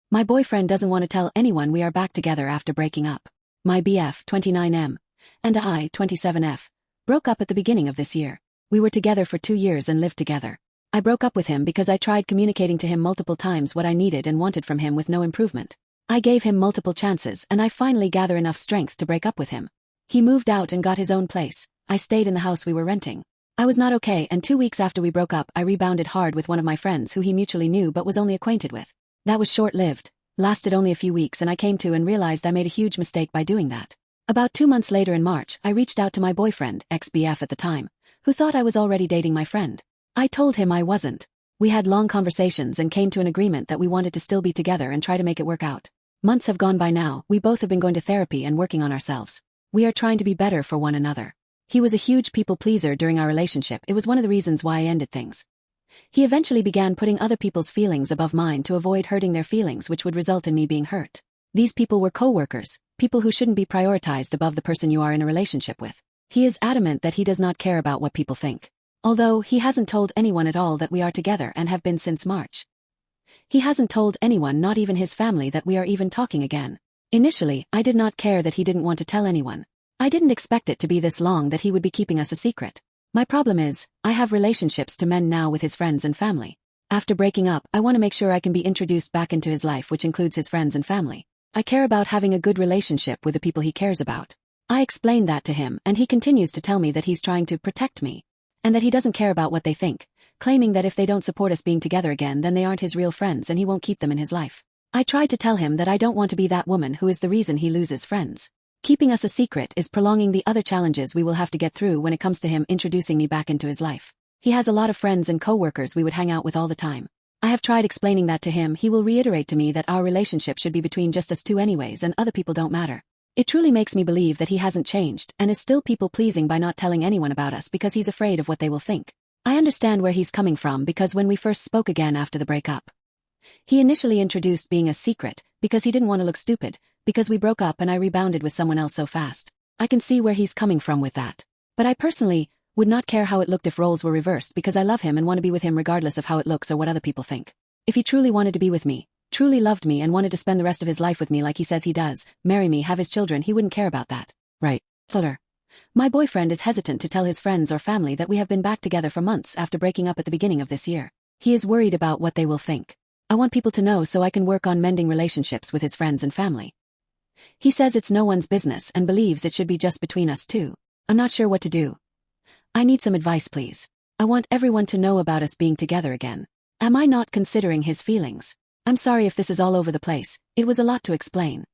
My boyfriend doesn't want to tell anyone we are back together after breaking up. My BF, 29M, and I, 27F, broke up at the beginning of this year. We were together for 2 years and lived together. I broke up with him because I tried communicating to him multiple times what I needed and wanted from him with no improvement. I gave him multiple chances and I finally gathered enough strength to break up with him. He moved out and got his own place. I stayed in the house we were renting. I was not okay, and 2 weeks after we broke up I rebounded hard with one of my friends who he mutually knew but was only acquainted with. That was short-lived, lasted only a few weeks, and I came to and realized I made a huge mistake by doing that. About 2 months later in March, I reached out to my boyfriend, ex-BF at the time, who thought I was already dating my friend. I told him I wasn't. We had long conversations and came to an agreement that we wanted to still be together and try to make it work out. Months have gone by now. We both have been going to therapy and working on ourselves. We are trying to be better for one another. He was a huge people pleaser during our relationship. It was one of the reasons why I ended things. He eventually began putting other people's feelings above mine to avoid hurting their feelings, which would result in me being hurt. These people were co-workers, people who shouldn't be prioritized above the person you are in a relationship with. He is adamant that he does not care about what people think. Although he hasn't told anyone at all that we are together and have been since March. He hasn't told anyone, not even his family, that we are even talking again. Initially, I did not care that he didn't want to tell anyone. I didn't expect it to be this long that he would be keeping us a secret. My problem is, I have relationships to mend now with his friends and family. After breaking up, I want to make sure I can be introduced back into his life, which includes his friends and family. I care about having a good relationship with the people he cares about. I explained that to him, and he continues to tell me that he's trying to protect me, and that he doesn't care about what they think, claiming that if they don't support us being together again, then they aren't his real friends and he won't keep them in his life. I tried to tell him that I don't want to be that woman who is the reason he loses friends. Keeping us a secret is prolonging the other challenges we will have to get through when it comes to him introducing me back into his life. He has a lot of friends and co-workers we would hang out with all the time. I have tried explaining that to him. He will reiterate to me that our relationship should be between just us two anyways and other people don't matter. It truly makes me believe that he hasn't changed and is still people-pleasing by not telling anyone about us because he's afraid of what they will think. I understand where he's coming from because when we first spoke again after the breakup, he initially introduced being a secret because he didn't want to look stupid, because we broke up and I rebounded with someone else so fast. I can see where he's coming from with that. But I personally would not care how it looked if roles were reversed because I love him and want to be with him regardless of how it looks or what other people think. If he truly wanted to be with me, truly loved me and wanted to spend the rest of his life with me like he says he does, marry me, have his children, he wouldn't care about that. Right. Flutter. My boyfriend is hesitant to tell his friends or family that we have been back together for months after breaking up at the beginning of this year. He is worried about what they will think. I want people to know so I can work on mending relationships with his friends and family. He says it's no one's business and believes it should be just between us two. I'm not sure what to do. I need some advice, please. I want everyone to know about us being together again. Am I not considering his feelings? I'm sorry if this is all over the place. It was a lot to explain.